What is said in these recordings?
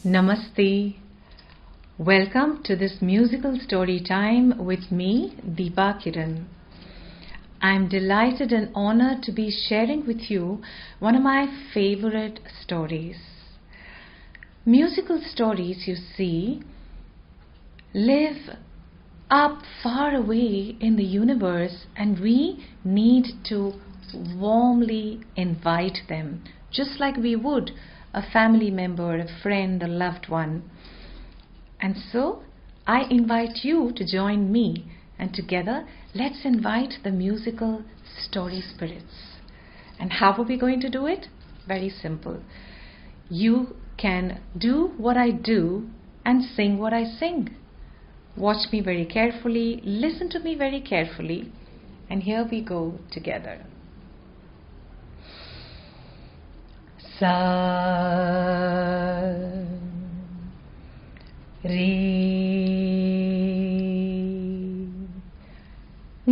Namaste. Welcome to this musical story time with me, Deepa Kiran. I'm delighted and honored to be sharing with you one of my favorite stories. Musical stories, you see, live up far away in the universe, and we need to warmly invite them, just like we would a family member, a friend, a loved one. And so I invite you to join me, and together let's invite the musical story spirits. And how are we going to do it? Very simple. You can do what I do and sing what I sing. Watch me very carefully, listen to me very carefully, and here we go together. Sa re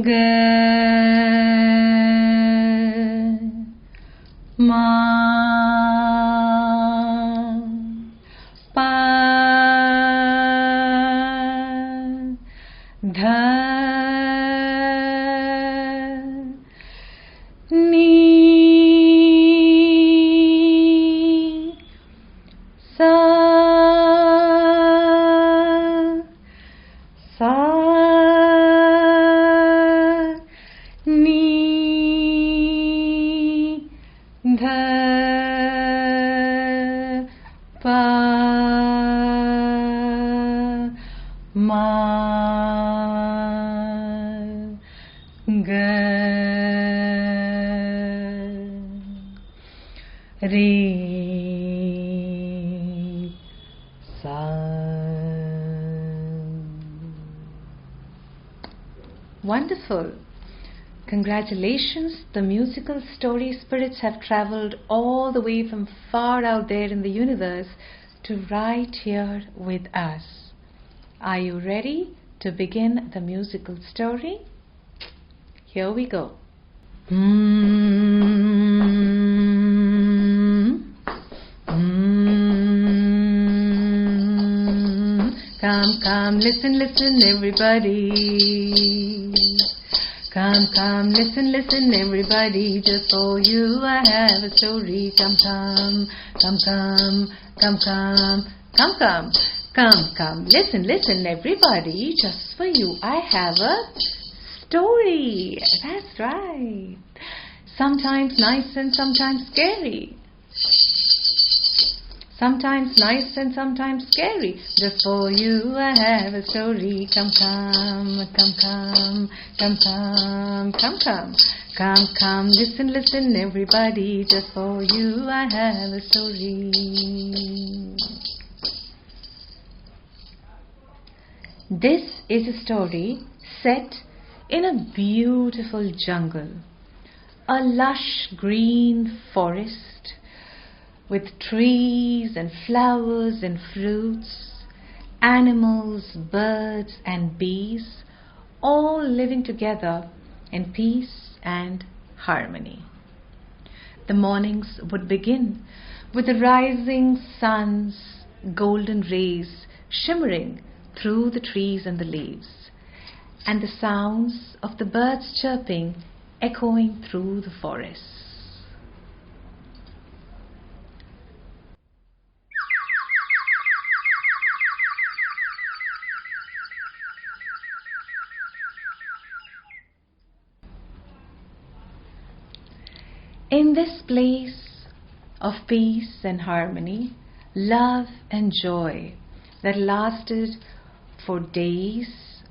ga ma pa dha Re sa. Wonderful. Congratulations, the musical story spirits have traveled all the way from far out there in the universe to right here with us. Are you ready to begin the musical story? Here we go. Come, listen, everybody. Come, listen, everybody. Just for you I have a story. Come, listen, everybody. Just for you I have a story. That's right. Sometimes nice and sometimes scary. Sometimes nice and sometimes scary. Just for you I have a story. Come, listen, everybody. Just for you I have a story. This is a story set in a beautiful jungle, a lush green forest with trees and flowers and fruits, animals, birds and bees, all living together in peace and harmony. The mornings would begin with the rising sun's golden rays shimmering through the trees and the leaves, and the sounds of the birds chirping echoing through the forest. In this place of peace and harmony, love and joy that lasted for days,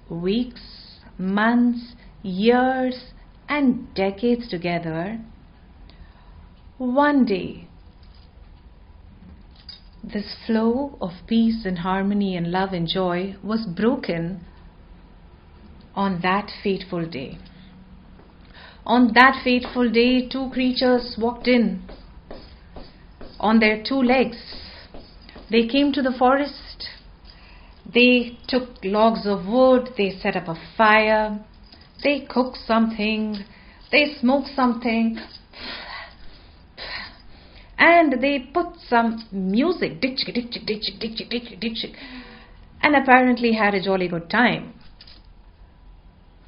weeks, months, years, and decades together, one day, this flow of peace and harmony and love and joy was broken on that fateful day. On that fateful day, two creatures walked in on their two legs. They came to the forest. They took logs of wood. They set up a fire. They cook something, they smoke something, and they put some music, and apparently had a jolly good time.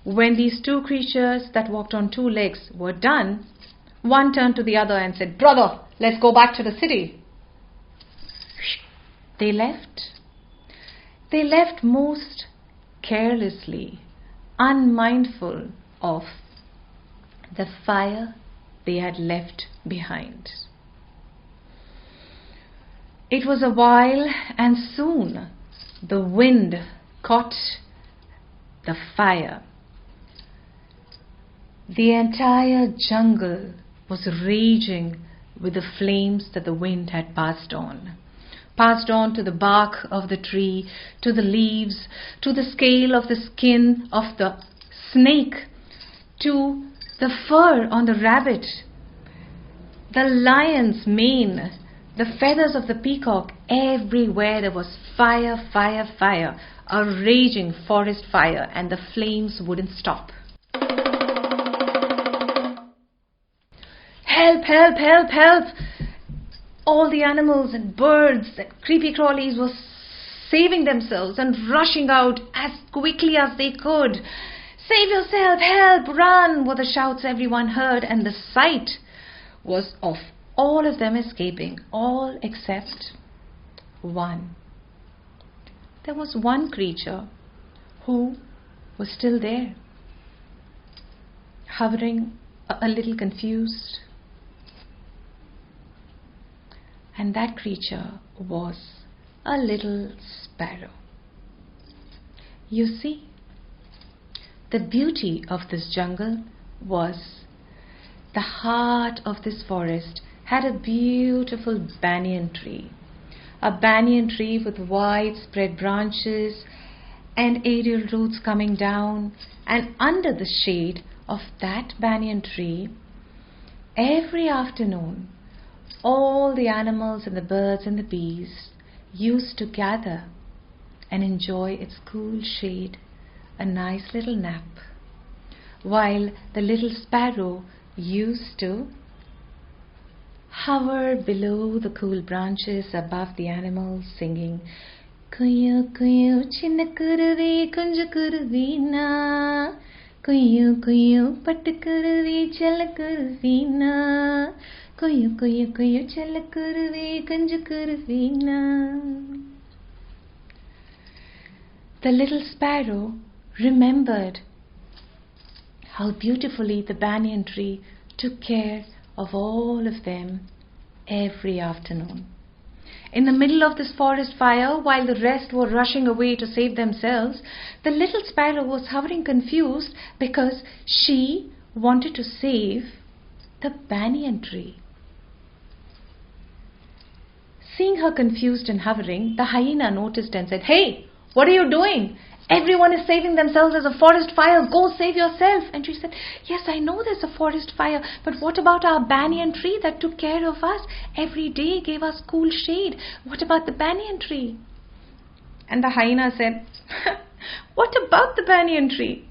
When these two creatures that walked on two legs were done, one turned to the other and said, "Brother, let's go back to the city." They left. They left most carelessly, unmindful of the fire they had left behind. It was a while, and soon the wind caught the fire. The entire jungle was raging with the flames that the wind had passed on to the bark of the tree, to the leaves, to the scale of the skin of the snake, to the fur on the rabbit, the lion's mane, the feathers of the peacock. Everywhere there was fire, fire, fire, a raging forest fire, and the flames wouldn't stop. "Help, help, help, help!" All the animals and birds and creepy crawlies were saving themselves and rushing out as quickly as they could. "Save yourself! Help! Run!" were the shouts everyone heard, and the sight was of all of them escaping, all except one. There was one creature who was still there, hovering, a little confused. And that creature was a little sparrow. You see, the beauty of this jungle was the heart of this forest had a beautiful banyan tree. A banyan tree with widespread branches and aerial roots coming down, and under the shade of that banyan tree, every afternoon, all the animals and the birds and the bees used to gather and enjoy its cool shade, a nice little nap, while the little sparrow used to hover below the cool branches above the animals, singing, "Kuyu kuyu chinna kuruvi kunju kuruvina, kuyu kuyu pattu kuruvi chella kuruvina, kuyu kuyu kuyu chella kuruvi kunju kuruvina." The little sparrow remembered how beautifully the banyan tree took care of all of them every afternoon. In the middle of this forest fire, while the rest were rushing away to save themselves, the little sparrow was hovering confused because she wanted to save the banyan tree. Seeing her confused and hovering, the hyena noticed and said, "Hey, what are you doing? Everyone is saving themselves. There's a forest fire. Go save yourself." And she said, "Yes, I know there's a forest fire, but what about our banyan tree that took care of us every day, gave us cool shade? What about the banyan tree?" And the hyena said, "What about the banyan tree?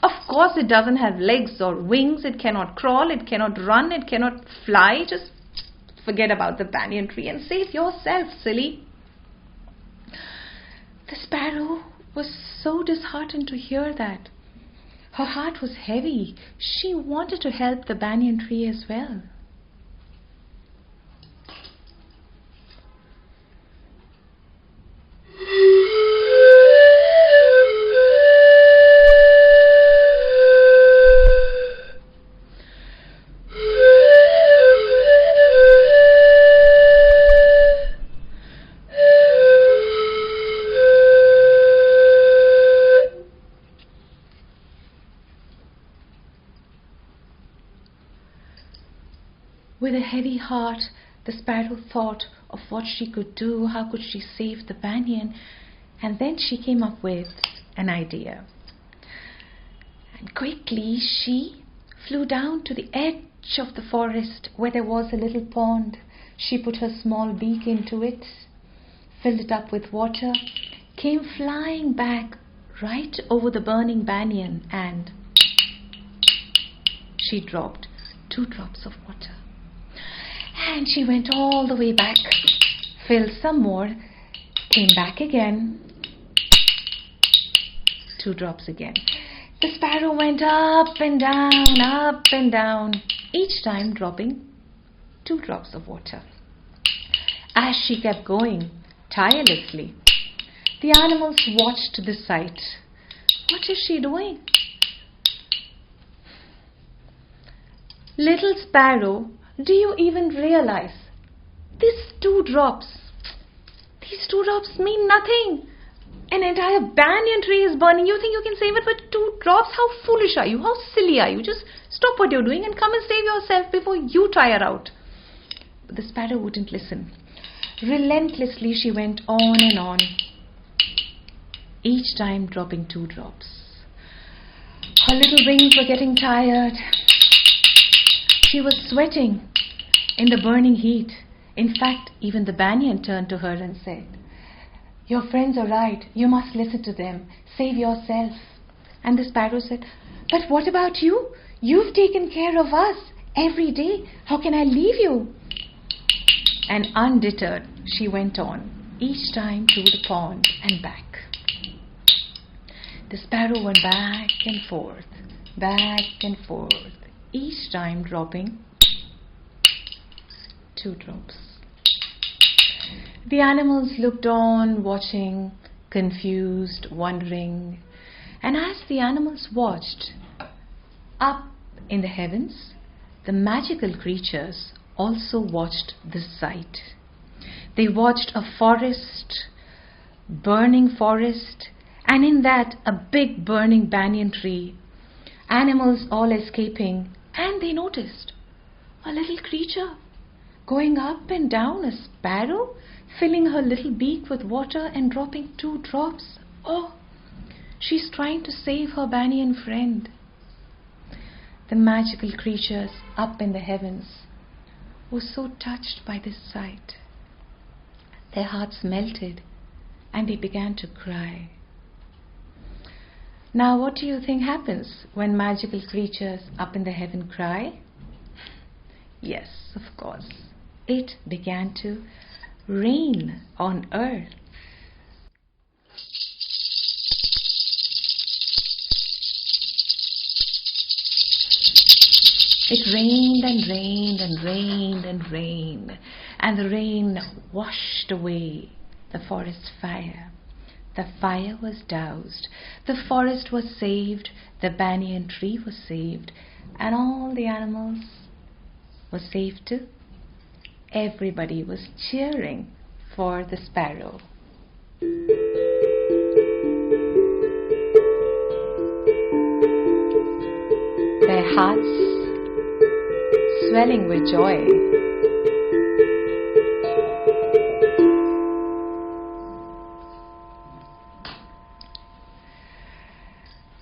Of course it doesn't have legs or wings. It cannot crawl, it cannot run, it cannot fly. Just forget about the banyan tree and save yourself, silly." The sparrow was so disheartened to hear that. Her heart was heavy. She wanted to help the banyan tree as well. With a heavy heart, the sparrow thought of what she could do, how could she save the banyan, and then she came up with an idea. And quickly she flew down to the edge of the forest where there was a little pond. She put her small beak into it, filled it up with water, came flying back right over the burning banyan, and she dropped 2 drops of water. And she went all the way back, filled some more, came back again, 2 drops again. The sparrow went up and down, each time dropping 2 drops of water. As she kept going tirelessly, the animals watched this sight. What is she doing? Little sparrow, do you even realize these 2 drops mean nothing? An entire banyan tree is burning. You think you can save it with 2 drops? How foolish are you? How silly are you? Just stop what you're doing and come and save yourself before you tire out. But the sparrow wouldn't listen. Relentlessly she went on and on, each time dropping 2 drops. Her little wings were getting tired. She was sweating in the burning heat. In fact, even the banyan turned to her and said, "Your friends are right. You must listen to them. Save yourself." And the sparrow said, "But what about you? You've taken care of us every day. How can I leave you?" And undeterred, she went on, each time to the pond and back. The sparrow went back and forth, each time dropping 2 drops. The animals looked on, watching, confused, wondering. And as the animals watched, up in the heavens, the magical creatures also watched this sight. They watched a forest, burning forest, and in that a big burning banyan tree, animals all escaping, and they noticed a little creature going up and down, a sparrow, filling her little beak with water and dropping 2 drops. Oh, she's trying to save her banyan friend. The magical creatures up in the heavens were so touched by this sight. Their hearts melted and they began to cry. Now, what do you think happens when magical creatures up in the heaven cry? Yes, of course. It began to rain on earth. It rained and rained and rained and rained, and the rain washed away the forest fire. The fire was doused, the forest was saved, the banyan tree was saved, and all the animals were saved too. Everybody was cheering for the sparrow. Their hearts swelling with joy.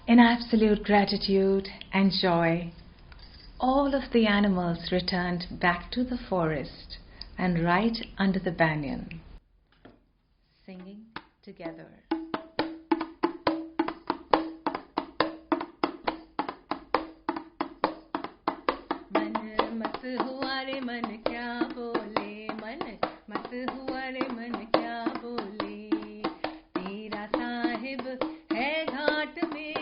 In absolute gratitude and joy, all of the animals returned back to the forest and right under the banyan, singing together. मन मत हुआ रे मन क्या बोले, मन मत हुआ रे मन क्या बोले, तेरा साहिब है घाट में,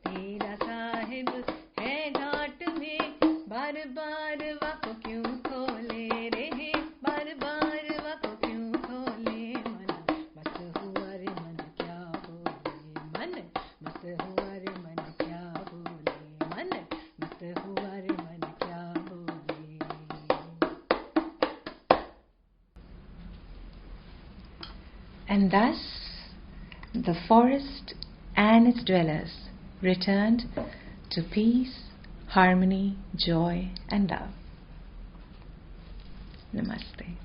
तेरा साहिब है घाट में, बार बार वाको क्यों खोले रे, बार बार वाको क्यों खोले, मन मत हुआ रे मन क्या बोले, मन मत हुआ रे मन क्या बोले, मन मत हुआ रे मन क्या बोले. And thus the forest and its dwellers returned to peace, harmony, joy and love. Namaste.